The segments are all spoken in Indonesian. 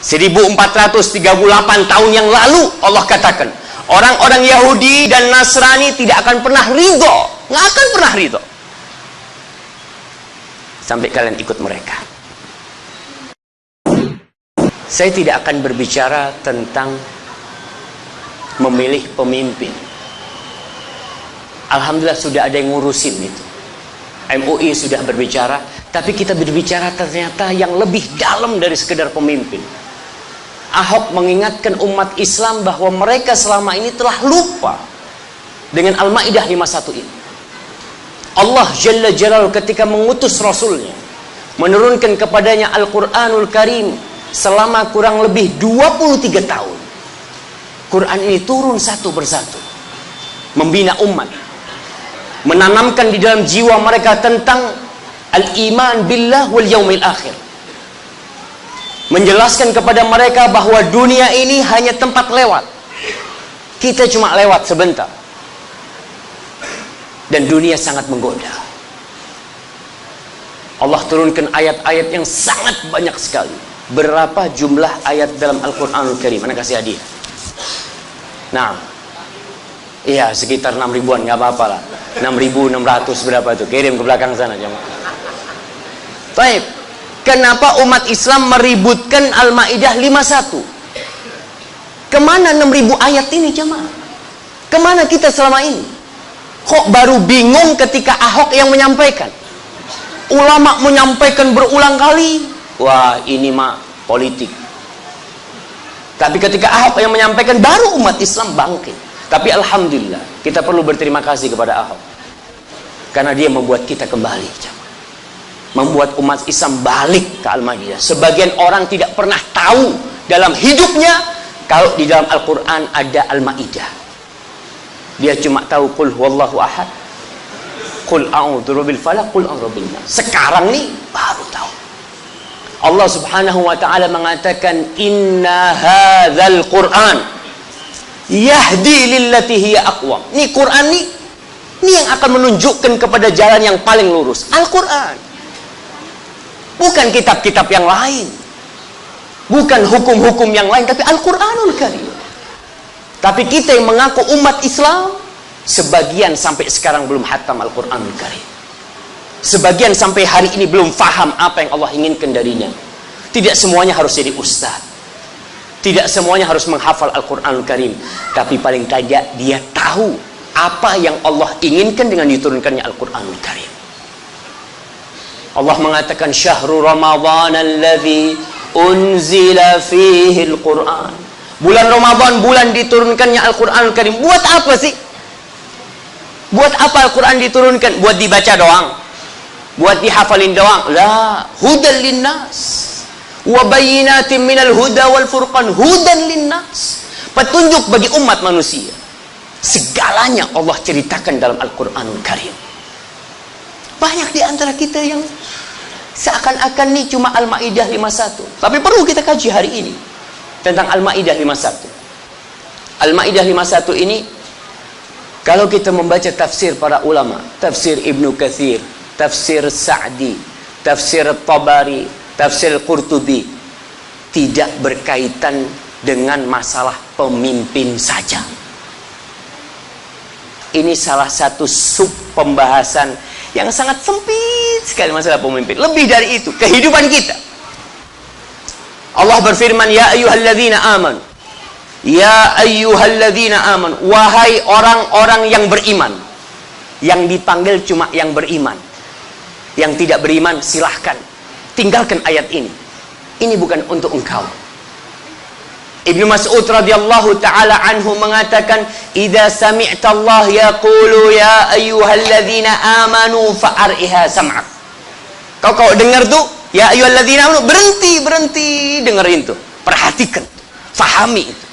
1438 tahun yang lalu Allah katakan, orang-orang Yahudi dan Nasrani tidak akan pernah ridho, nggak akan pernah ridho sampai kalian ikut mereka. Saya tidak akan berbicara tentang memilih pemimpin. Alhamdulillah sudah ada yang ngurusin itu. MUI sudah berbicara, tapi kita berbicara ternyata yang lebih dalam dari sekedar pemimpin. Ahok mengingatkan umat Islam bahwa mereka selama ini telah lupa dengan Al-Maidah 51 ini. Allah Jalla Jalaluhu ketika mengutus Rasulnya, menurunkan kepadanya Al-Quranul Karim selama kurang lebih 23 tahun. Quran ini turun satu persatu, membina umat, menanamkan di dalam jiwa mereka tentang al-iman billah wal yaumil akhir, menjelaskan kepada mereka bahwa dunia ini hanya tempat lewat, kita cuma lewat sebentar, dan dunia sangat menggoda. Allah turunkan ayat-ayat yang sangat banyak sekali. Berapa jumlah ayat dalam Al-Quranul Karim? Mana kasih hadiah? Nah, iya sekitar 6 ribuan, nggak apa-apa lah. 6.600 berapa itu? Kirim ke belakang sana jemaah. Baik, kenapa umat Islam meributkan Al-Maidah 51? Kemana 6.000 ayat ini jemaah? Kemana kita selama ini? Kok baru bingung ketika Ahok yang menyampaikan? Ulama menyampaikan berulang kali. Wah, ini mah politik. Tapi ketika Ahok yang menyampaikan, baru umat Islam bangkit. Tapi alhamdulillah, kita perlu berterima kasih kepada Ahok, karena dia membuat kita kembali, membuat umat Islam balik ke Al-Maidah. Sebagian orang tidak pernah tahu dalam hidupnya kalau di dalam Al-Quran ada Al-Maidah. Dia cuma tahu qul huwallahu ahad, qul a'udzu birabbil falaq, qul a'udzu birabbin nas. Sekarang nih baru tahu. Allah Subhanahu wa taala mengatakan, inna hadzal Qur'an yahdi lillati hiya aqwam. Ini Quran nih, ini yang akan menunjukkan kepada jalan yang paling lurus. Al-Quran, bukan kitab-kitab yang lain, bukan hukum-hukum yang lain, tapi Al-Quranul Karim. Tapi kita yang mengaku umat Islam, sebagian sampai sekarang belum hatam Al-Quranul Karim. Sebagian sampai hari ini belum faham apa yang Allah inginkan darinya. Tidak semuanya harus jadi ustaz, tidak semuanya harus menghafal Al-Quranul Karim, tapi paling tidak dia tahu apa yang Allah inginkan dengan diturunkannya Al-Quranul Karim. Allah mengatakan, syahrul Ramadhan alladzi unzila fihi Al-Quran. Bulan Ramadan, bulan diturunkannya Al-Quranul Karim. Buat apa sih? Buat apa Al-Quran diturunkan? Buat dibaca doang? Buat dihafalin doang? La, hudan linnas wa bayyinatin minal huda wal furqan. Hudan linnas, petunjuk bagi umat manusia. Segalanya Allah ceritakan dalam Al-Quranul Karim. Banyak di antara kita yang seakan-akan nih cuma Al-Maidah 51. Tapi perlu kita kaji hari ini tentang Al-Maidah 51. Al-Maidah 51 ini, kalau kita membaca tafsir para ulama, tafsir Ibnu Katsir, tafsir Sa'di, tafsir Tabari, tafsir Qurtubi, tidak berkaitan dengan masalah pemimpin saja. Ini salah satu sub pembahasan yang sangat sempit sekali, masalah pemimpin. Lebih dari itu, kehidupan kita. Allah berfirman, ya ayyuhalladzina amanu, ya ayyuhalladzina amanu, wahai orang-orang yang beriman. Yang dipanggil cuma yang beriman. Yang tidak beriman silahkan tinggalkan ayat ini. Ini bukan untuk engkau. Ibnu Mas'ud radhiyallahu taala anhu mengatakan, idza sami'ta Allah yaqulu ya ayyuhalladzina amanu fa'ariha sam'ak. Kau dengar tuh ya ayyuhalladzina amanu, berhenti dengerin tuh, perhatikan, fahami itu.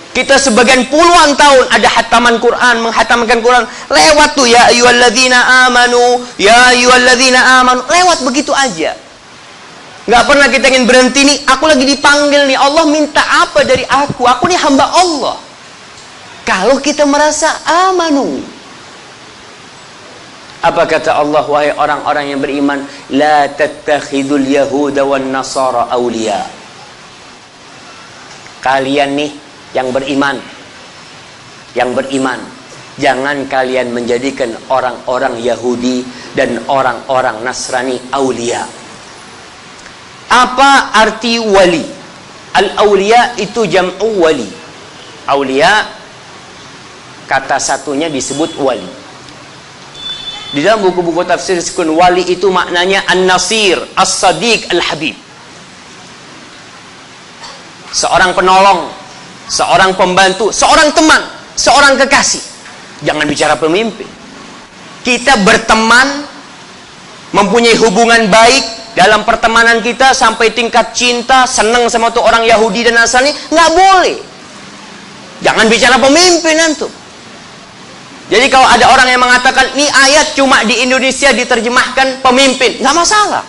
Kita sebagian puluhan tahun ada hataman Quran, menghatamkan Quran, lewat tuh ya ayyuhalladzina amanu, ya ayyuhalladzina amanu, lewat begitu aja. Nggak pernah kita ingin berhenti nih, aku lagi dipanggil nih, Allah minta apa dari aku nih hamba Allah. Kalau kita merasa amanu, apa kata Allah, wahai orang-orang yang beriman, la tattakhidul yahuda wan nasara awliya. kalian nih yang beriman, jangan kalian menjadikan orang-orang Yahudi dan orang-orang Nasrani aulia. Apa arti wali? Al-aulia itu jam'u wali. Aulia kata satunya disebut wali. Di dalam buku-buku tafsir disebut wali itu maknanya an-nasir, as-sadiq, al-habib. Seorang penolong, seorang pembantu, seorang teman, seorang kekasih. Jangan bicara pemimpin. Kita berteman, mempunyai hubungan baik dalam pertemanan kita sampai tingkat cinta, senang sama tuh orang Yahudi dan Nasrani, nggak boleh. Jangan bicara pemimpin antum. Jadi kalau ada orang yang mengatakan ini ayat cuma di Indonesia diterjemahkan pemimpin, nggak masalah.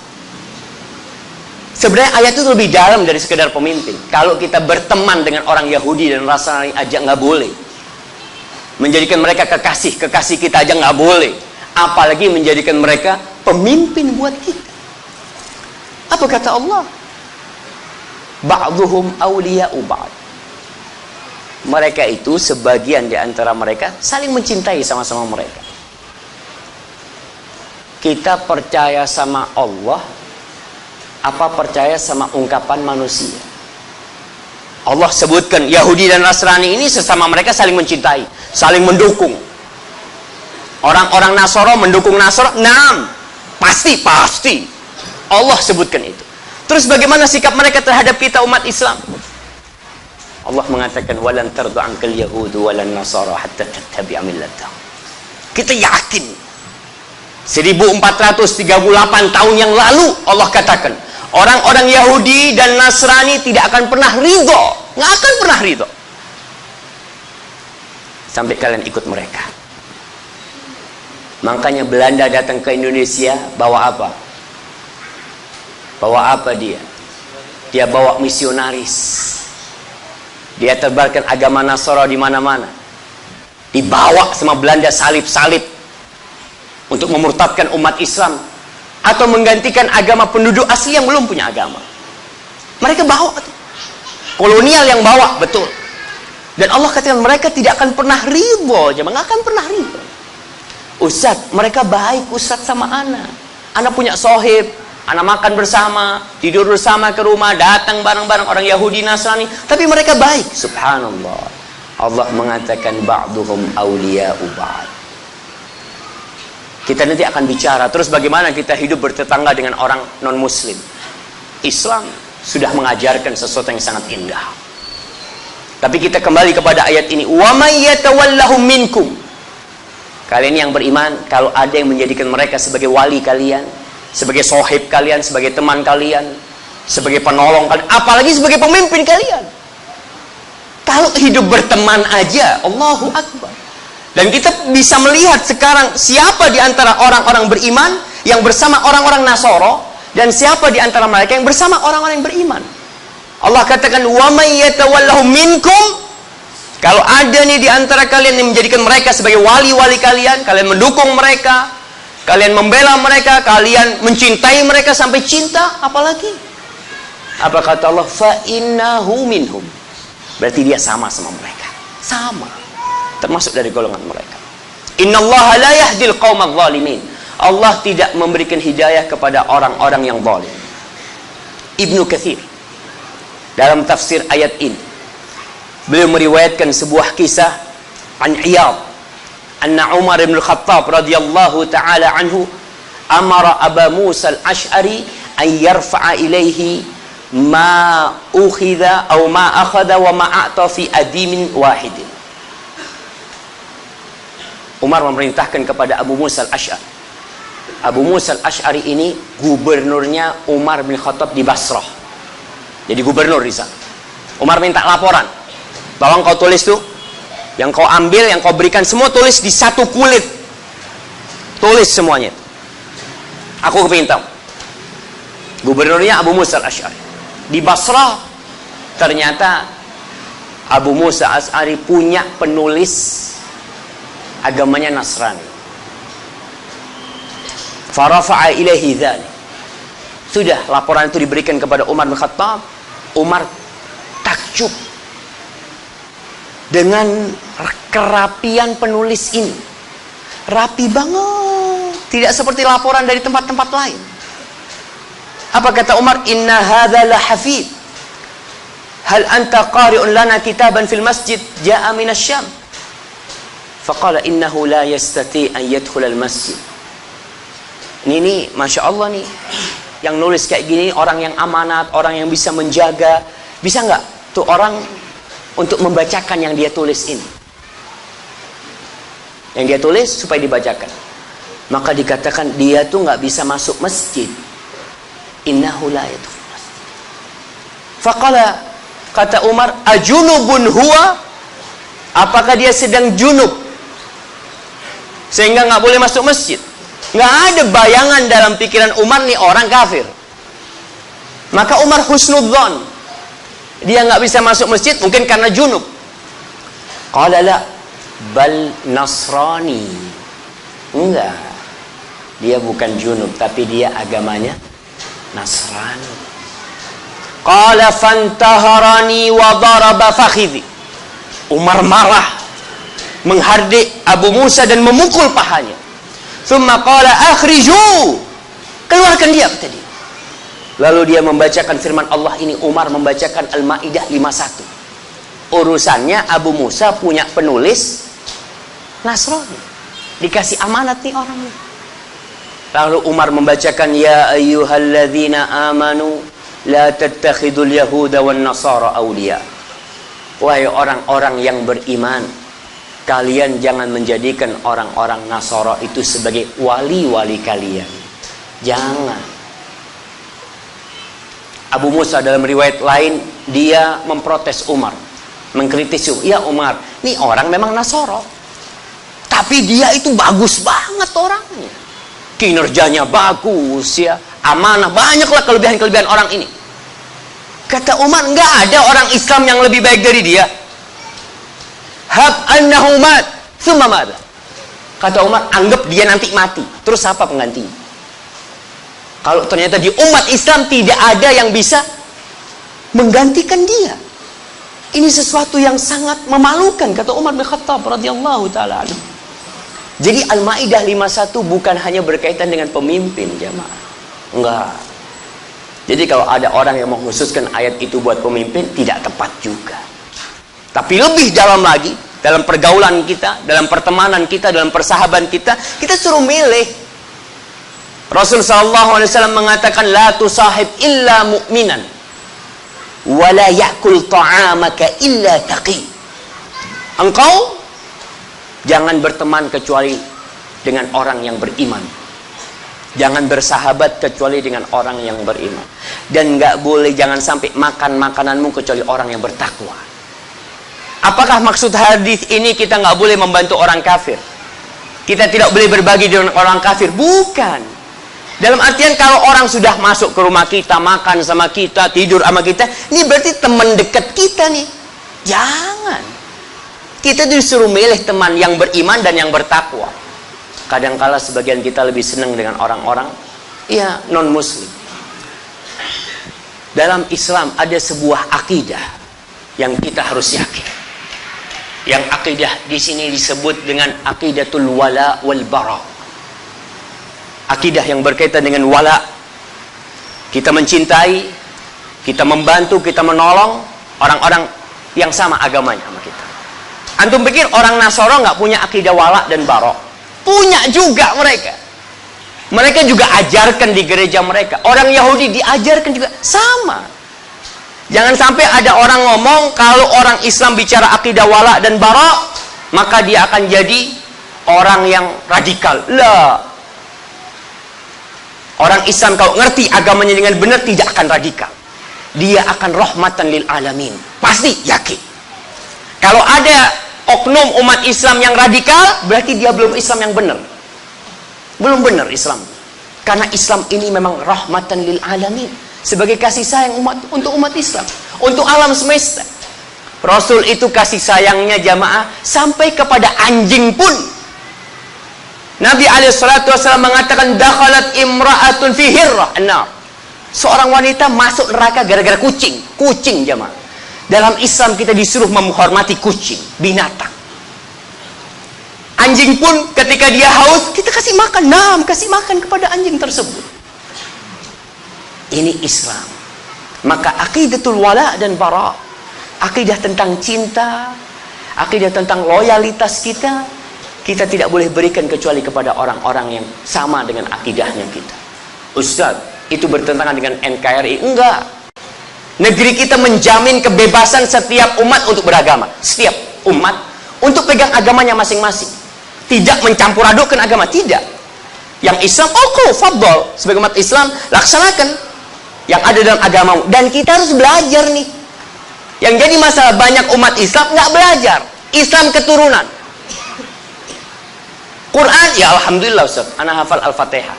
Sebenarnya ayat itu lebih dalam dari sekedar pemimpin. Kalau kita berteman dengan orang Yahudi dan Nasrani aja nggak boleh. Menjadikan mereka kekasih kita aja nggak boleh. Apalagi menjadikan mereka pemimpin buat kita. Apa kata Allah? Ba'duhum awliya'u ba'd. Mereka itu sebagian di antara mereka saling mencintai sama-sama mereka. Kita percaya sama Allah apa percaya sama ungkapan manusia? Allah sebutkan Yahudi dan Nasrani ini sesama mereka saling mencintai, saling mendukung. Orang-orang Nasoro mendukung Nasoro, naam, pasti. Allah sebutkan itu. Terus bagaimana sikap mereka terhadap kita umat Islam? Allah mengatakan walan tardu ankal yahudu walan nasara hatta tattabi'a millatahum. Kita yakin 1438 tahun yang lalu Allah katakan orang-orang Yahudi dan Nasrani tidak akan pernah ridho, nggak akan pernah ridho sampai kalian ikut mereka. Makanya Belanda datang ke Indonesia bawa apa? Bawa apa dia? Dia bawa misionaris. Dia tebarkan agama Nasara di mana-mana. Dibawa sama Belanda salib-salib untuk memurtadkan umat Islam atau menggantikan agama penduduk asli yang belum punya agama. Mereka bawa tuh. Kolonial yang bawa, betul. Dan Allah katakan mereka tidak akan pernah ridho, nggak akan pernah ridho. Ustaz, mereka baik Ustaz sama anak. Anak punya sohib, anak makan bersama, tidur bersama ke rumah, datang bareng-bareng orang Yahudi Nasrani, tapi mereka baik. Subhanallah. Allah mengatakan ba'duhum awliya'u ba'd. Kita nanti akan bicara terus bagaimana kita hidup bertetangga dengan orang non-muslim. Islam sudah mengajarkan sesuatu yang sangat indah. Tapi kita kembali kepada ayat ini. Wa may yatawallahum minkum. Kalian yang beriman, kalau ada yang menjadikan mereka sebagai wali kalian, sebagai sohib kalian, sebagai teman kalian, sebagai penolong kalian, apalagi sebagai pemimpin kalian. Kalau hidup berteman aja, Allahu Akbar. Dan kita bisa melihat sekarang siapa di antara orang-orang beriman yang bersama orang-orang Nasoro, dan siapa di antara mereka yang bersama orang-orang yang beriman. Allah katakan, wa may yatawallahum minkum. Kalau ada nih di antara kalian yang menjadikan mereka sebagai wali-wali kalian, kalian mendukung mereka, kalian membela mereka, kalian mencintai mereka sampai cinta, apalagi? Apa kata Allah? Fa innahu minhum. Berarti dia sama mereka. Sama. Termasuk dari golongan mereka. Innallaha la yahdil qaumadz zalimin. Allah tidak memberikan hidayah kepada orang-orang yang zalim. Ibnu Katsir dalam tafsir ayat ini beliau meriwayatkan sebuah kisah an Iyad anna Umar bin Khattab radhiyallahu taala anhu amara Aba Musa al-Ash'ari an yarfa'a ilaihi ma ukhidha atau ma akhadha wa ma a'ta fi adimin wahidin. Umar memerintahkan kepada Abu Musa al-Ash'ari. Abu Musa al-Ash'ari ini gubernurnya Umar bin Khattab di Basrah. Jadi gubernur di sana. Umar minta laporan. Bahwa kau tulis tuh, yang kau ambil, yang kau berikan, semua tulis di satu kulit. Tulis semuanya. Aku kepingin tahu. Gubernurnya Abu Musa al-Ash'ari. Di Basrah, ternyata Abu Musa al-Ash'ari punya penulis agamanya Nasrani. Farafa'a ilaihi dzalik. Sudah laporan itu diberikan kepada Umar bin Khattab. Umar takjub. dengan kerapian penulis ini. Rapi banget, tidak seperti laporan dari tempat-tempat lain. Apa kata Umar? Inna hadza la hafid. Hal anta qari'un lana kitaban fil masjid ja'a min asy-Syam. Faqala innahu la yastati' an yadkhul al-masjid. Ini Masya Allah nih, yang nulis kayak gini orang yang amanat, orang yang bisa menjaga. Bisa nggak tuh orang untuk membacakan yang dia tulis ini? Yang dia tulis supaya dibacakan. Maka dikatakan dia tuh nggak bisa masuk masjid. Innahu la yadkhul masjid. Faqala, kata Umar, ajunubun huwa? Apakah dia sedang junub sehingga nggak boleh masuk masjid? Nggak ada bayangan dalam pikiran Umar nih orang kafir. Maka Umar husnudzon, dia nggak bisa masuk masjid mungkin karena junub. Qala la bal nasrani. Enggak, dia bukan junub tapi dia agamanya Nasrani. Qala fantaharani wa daraba fakhidhi. Umar marah, menghardik Abu Musa dan memukul pahanya. Thumma qala akhriju, keluarkan dia, kata dia. Lalu dia membacakan firman Allah ini. Umar membacakan Al-Maidah 51. Urusannya Abu Musa punya penulis Nasrani, dikasih amanat nih orang ini. Lalu Umar membacakan ya ayyuhalladzina amanu la tattakhidul yahuda wan nasara awliya. Wahai orang-orang yang beriman, kalian jangan menjadikan orang-orang Nasara itu sebagai wali-wali kalian. Jangan. Abu Musa dalam riwayat lain, dia memprotes Umar, mengkritis. Ya Umar, ini orang memang Nasara, tapi dia itu bagus banget orangnya, kinerjanya bagus ya, amanah, banyaklah kelebihan-kelebihan orang ini. Kata Umar, enggak ada orang Islam yang lebih baik dari dia. Hab annahu mat, thumma mada. Kata Umar, anggap dia nanti mati, terus apa penggantinya? Kalau ternyata di umat Islam tidak ada yang bisa menggantikan dia, ini sesuatu yang sangat memalukan, kata Umar bin Khattab radhiyallahu taala anhu. Jadi Al-Maidah 51 bukan hanya berkaitan dengan pemimpin, jamaah. Enggak. Jadi kalau ada orang yang mengkhususkan ayat itu buat pemimpin, tidak tepat juga. Tapi lebih dalam lagi, dalam pergaulan kita, dalam pertemanan kita, dalam persahabatan kita, kita suruh milih. Rasul SAW mengatakan, la tusahib illa mu'minan, wa la ya'kul ta'amaka illa taqi. Engkau jangan berteman kecuali dengan orang yang beriman. Jangan bersahabat kecuali dengan orang yang beriman. Dan nggak boleh, jangan sampai makan makananmu kecuali orang yang bertakwa. Apakah maksud hadis ini kita nggak boleh membantu orang kafir? Kita tidak boleh berbagi dengan orang kafir? Bukan. Dalam artian kalau orang sudah masuk ke rumah kita, makan sama kita, tidur sama kita, ini berarti teman dekat kita nih. Jangan. Kita disuruh milih teman yang beriman dan yang bertakwa. Kadangkala sebagian kita lebih senang dengan orang-orang ya non muslim. Dalam Islam ada sebuah akidah yang kita harus yakin. Yang akidah di sini disebut dengan akidatul wala wal bara. Akidah yang berkaitan dengan wala. Kita mencintai, kita membantu, kita menolong orang-orang yang sama agamanya sama kita. Antum pikir orang Nasara nggak punya akidah wala dan bara? Punya juga mereka. Mereka juga ajarkan di gereja mereka. Orang Yahudi diajarkan juga sama. Jangan sampai ada orang ngomong kalau orang Islam bicara akidah wala dan bara, maka dia akan jadi orang yang radikal. Lah. Orang Islam kalau ngerti agamanya dengan benar tidak akan radikal. Dia akan rahmatan lil alamin. Pasti yakin. Kalau ada oknum umat Islam yang radikal, berarti dia belum Islam yang benar. Belum benar Islam. Karena Islam ini memang rahmatan lil alamin, sebagai kasih sayang untuk umat Islam, untuk alam semesta. Rasul itu kasih sayangnya jamaah sampai kepada anjing pun. Nabi SAW mengatakan, dakhalat imra'atun fi hirrah an-nar. Seorang wanita masuk neraka gara-gara kucing. Kucing jamaah. Dalam Islam kita disuruh menghormati kucing, binatang. Anjing pun ketika dia haus, kita kasih makan. Nah, kasih makan kepada anjing tersebut. Ini Islam. Maka aqidatul wala dan bara, akidah tentang cinta, akidah tentang loyalitas kita tidak boleh berikan kecuali kepada orang-orang yang sama dengan akidahnya kita. Ustaz, itu bertentangan dengan NKRI? Enggak. Negeri kita menjamin kebebasan setiap umat untuk beragama. Setiap umat untuk pegang agamanya masing-masing. Tidak mencampur adukkan agama, tidak. Yang Islam, fadol. Sebagai umat Islam, laksanakan yang ada dalam agamamu. Dan kita harus belajar nih. Yang jadi masalah banyak umat Islam nggak belajar. Islam keturunan. Quran, ya alhamdulillah Ustaz, ana hafal Al-Fatihah.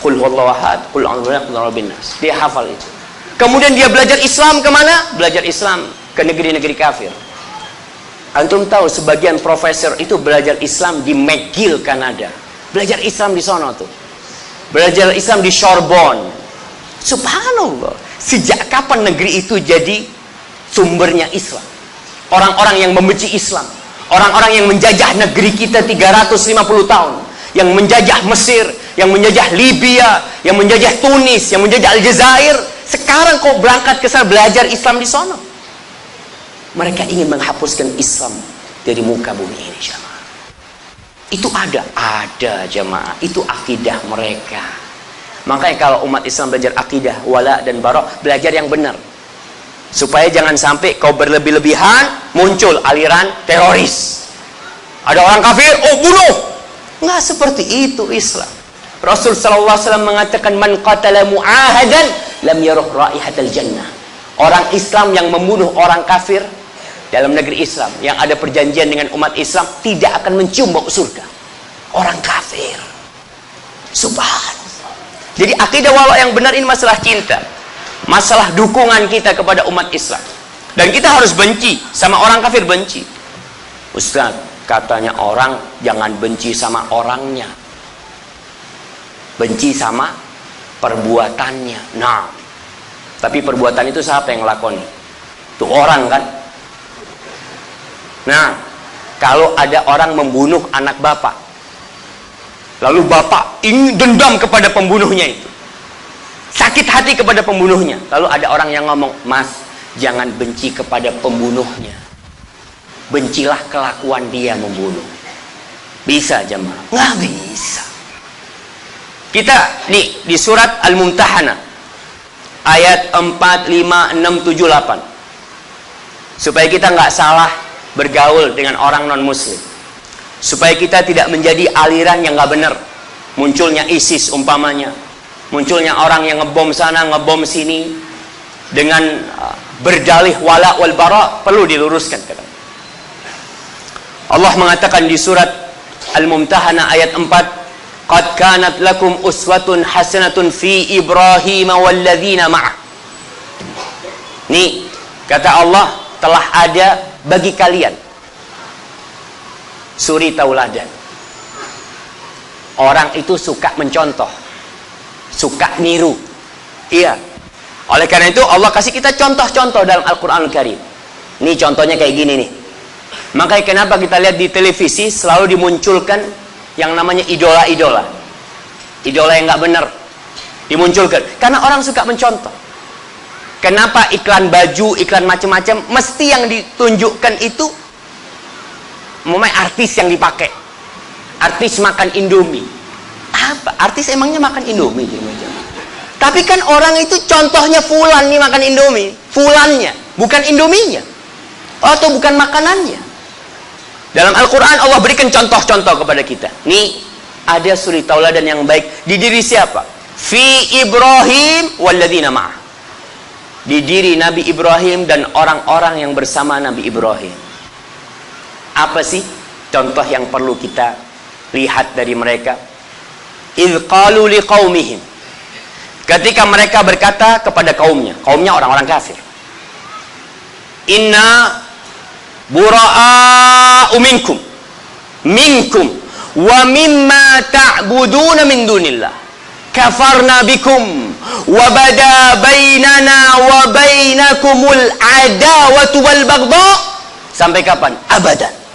Qul huwallahu ahad, qul a'udzu birabbin nas. Dia hafal itu. Kemudian dia belajar Islam kemana? Belajar Islam ke negeri-negeri kafir. Antum tahu sebagian profesor itu belajar Islam di McGill, Kanada. Belajar Islam di sono tuh. Belajar Islam di Sorbonne. Subhanallah. Sejak kapan negeri itu jadi sumbernya Islam? Orang-orang yang membenci Islam. Orang-orang yang menjajah negeri kita 350 tahun. Yang menjajah Mesir, yang menjajah Libya, yang menjajah Tunis, yang menjajah Aljazair. Sekarang kok berangkat ke sana belajar Islam di sana? Mereka ingin menghapuskan Islam dari muka bumi ini, jemaah. Itu ada jemaah. Itu akidah mereka. Makanya kalau umat Islam belajar akidah wala dan bara, belajar yang benar. Supaya jangan sampai kau berlebih-lebihan, muncul aliran teroris. Ada orang kafir, bunuh. Nggak seperti itu Islam. Rasul sallallahu alaihi wasallam mengatakan, man qatala mu'ahadan lam yaruh raihatal jannah. Orang Islam yang membunuh orang kafir dalam negeri Islam yang ada perjanjian dengan umat Islam tidak akan mencium bau surga. Orang kafir. Subhanallah. Jadi akidah wala yang benar ini masalah cinta. Masalah dukungan kita kepada umat Islam. Dan kita harus benci sama orang kafir, benci. Ustaz, katanya orang jangan benci sama orangnya. Benci sama perbuatannya. Nah, tapi perbuatan itu siapa yang lakoni? Itu orang kan? Nah, kalau ada orang membunuh anak bapak, lalu bapak ingin dendam kepada pembunuhnya itu, sakit hati kepada pembunuhnya, lalu ada orang yang ngomong, mas, jangan benci kepada pembunuhnya, bencilah kelakuan dia membunuh. Bisa jemaah? Nggak bisa. Kita nih di surat Al-Mumtahanah ayat 4, 5, 6, 7, 8, supaya kita nggak salah bergaul dengan orang non muslim, supaya kita tidak menjadi aliran yang nggak benar. Munculnya ISIS umpamanya, munculnya orang yang ngebom sana ngebom sini dengan berdalih wala wal bara, perlu diluruskan. Allah mengatakan di surat Al-Mumtahanah ayat 4, qad kanat lakum uswatun hasanatun fi Ibrahim walladzina ma'ah. Nih kata Allah, telah ada bagi kalian suri tauladan. Orang itu suka mencontoh, suka niru. Iya. Oleh karena itu Allah kasih kita contoh-contoh dalam Al-Qur'anul Karim. Nih contohnya kayak gini nih. Makanya kenapa kita lihat di televisi selalu dimunculkan yang namanya idola-idola. Idola yang nggak benar dimunculkan. Karena orang suka mencontoh. Kenapa iklan baju, iklan macam-macam, mesti yang ditunjukkan itu artis yang dipakai. Artis makan Indomie. Apa? Artis emangnya makan Indomie? Tapi kan orang itu contohnya fulan nih makan Indomie. Fulannya, bukan Indominya. Atau bukan makanannya. Dalam Al-Quran Allah berikan contoh-contoh kepada kita. Nih, ada suri tauladan yang baik di diri siapa? Fi Ibrahim walladzina ma'ah. Di diri Nabi Ibrahim dan orang-orang yang bersama Nabi Ibrahim. Apa sih contoh yang perlu kita lihat dari mereka? Idh qalu liqaumihim. Ketika mereka berkata kepada kaumnya orang-orang kafir. Inna bura'a'u minkum wa mimma ta'buduna min dunillah kafarna bikum wa bada bainana wa bainakumul adawatu wal baghdha. Sampai kapan? Abadan.